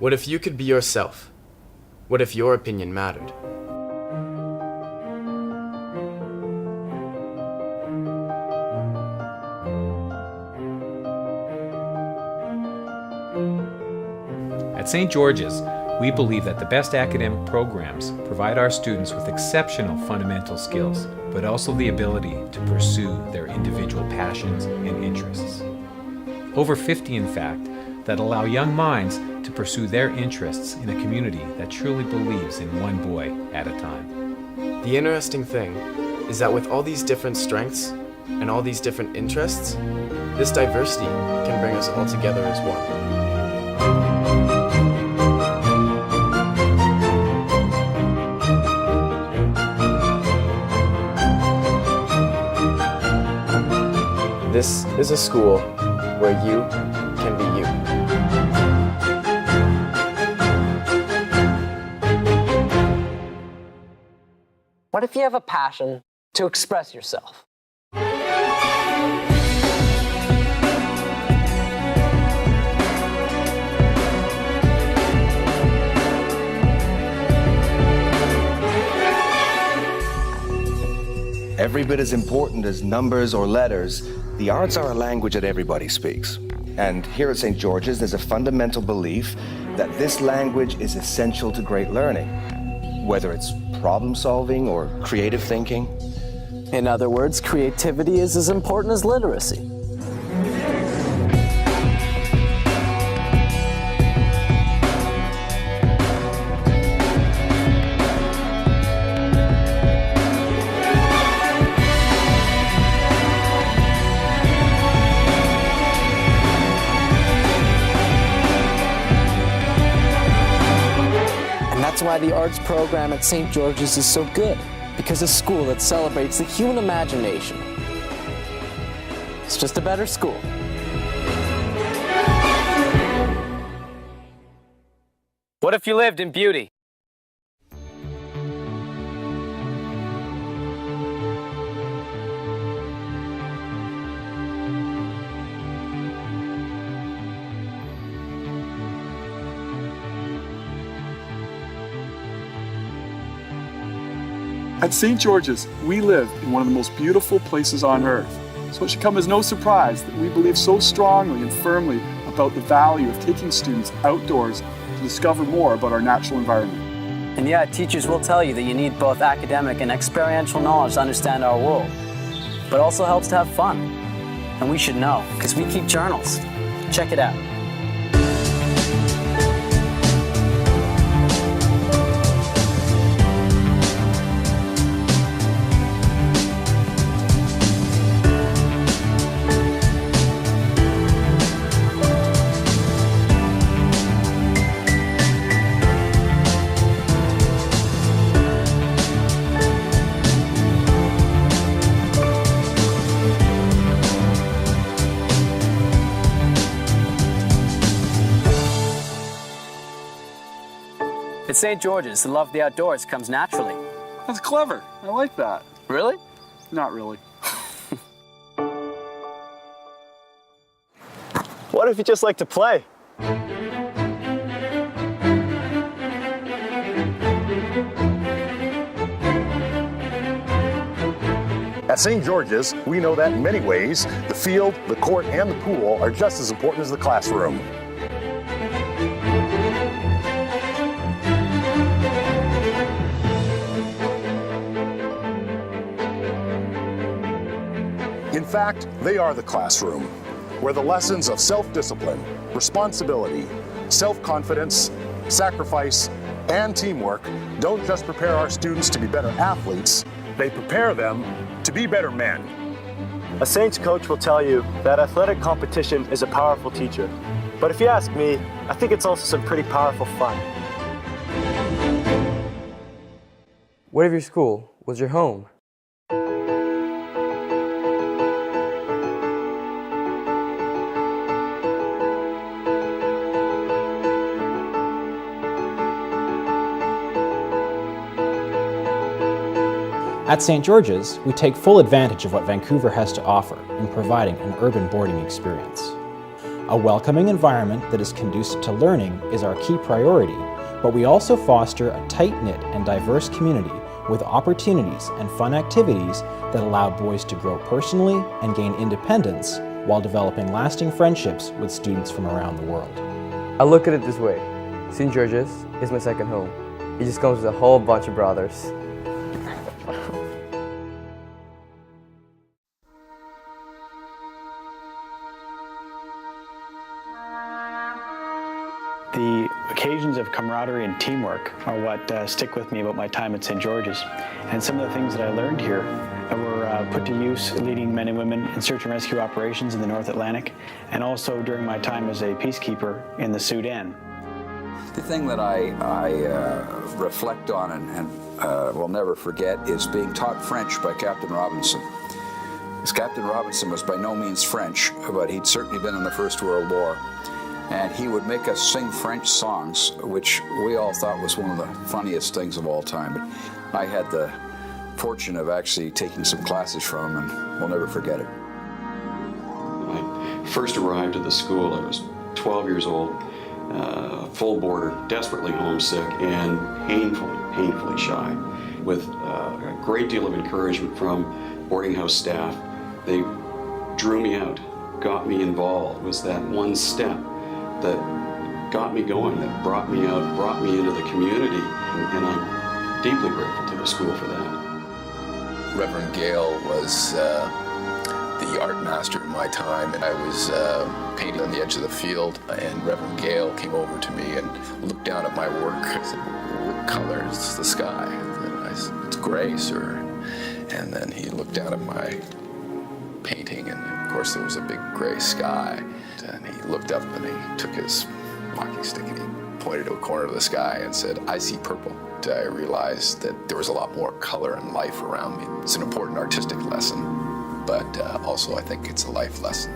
What if you could be yourself? What if your opinion mattered? At St. George's, we believe that the best academic programs provide our students with exceptional fundamental skills, but also the ability to pursue their individual passions and interests. Over 50, in fact, that allow young minds to pursue their interests in a community that truly believes in one boy at a time. The interesting thing is that with all these different strengths and all these different interests, this diversity can bring us all together as one. This is a school where you can be you. What if you have a passion to express yourself? Every bit as important as numbers or letters, the arts are a language that everybody speaks. And here at St. George's, there's a fundamental belief that this language is essential to great learning, whether it's problem solving or creative thinking. In other words, creativity is as important as literacy. That's why the arts program at St. George's is so good, because a school that celebrates the human imagination. It's just a better school. What if you lived in beauty? At St. George's, we live in one of the most beautiful places on earth. So it should come as no surprise that we believe so strongly and firmly about the value of taking students outdoors to discover more about our natural environment. And yeah, teachers will tell you that you need both academic and experiential knowledge to understand our world. But it also helps to have fun. And we should know, because we keep journals. Check it out. At St. George's, the love of the outdoors comes naturally. That's clever. I like that. Really? Not really. What if you just like to play? At St. George's, we know that in many ways, the field, the court, and the pool are just as important as the classroom. In fact, they are the classroom, where the lessons of self-discipline, responsibility, self-confidence, sacrifice, and teamwork don't just prepare our students to be better athletes, they prepare them to be better men. A Saints coach will tell you that athletic competition is a powerful teacher. But if you ask me, I think it's also some pretty powerful fun. What if your school was your home? At St. George's, we take full advantage of what Vancouver has to offer in providing an urban boarding experience. A welcoming environment that is conducive to learning is our key priority, but we also foster a tight-knit and diverse community with opportunities and fun activities that allow boys to grow personally and gain independence while developing lasting friendships with students from around the world. I look at it this way. St. George's is my second home. It just comes with a whole bunch of brothers. The occasions of camaraderie and teamwork are what stick with me about my time at St. George's. And some of the things that I learned here were put to use leading men and women in search and rescue operations in the North Atlantic, and also during my time as a peacekeeper in the Sudan. The thing that I reflect on and will never forget is being taught French by Captain Robinson. As Captain Robinson was by no means French, but he'd certainly been in the First World War. And he would make us sing French songs, which we all thought was one of the funniest things of all time. I had the fortune of actually taking some classes from him, and we'll never forget it. I first arrived at the school, I was 12 years old, full boarder, desperately homesick, and painfully shy. With a great deal of encouragement from boarding house staff, they drew me out, got me involved. It was that one step that got me going, that brought me out, brought me into the community, and I'm deeply grateful to the school for that. Reverend Gale was the art master in my time, and I was painting on the edge of the field, and Reverend Gale came over to me and looked down at my work. I said, "What color is the sky?" And I said, "It's gray, sir." And then he looked down at my painting, and of course there was a big gray sky. And he looked up and he took his walking stick and he pointed to a corner of the sky and said, "I see purple." I realized that there was a lot more color and life around me. It's an important artistic lesson, but also I think it's a life lesson.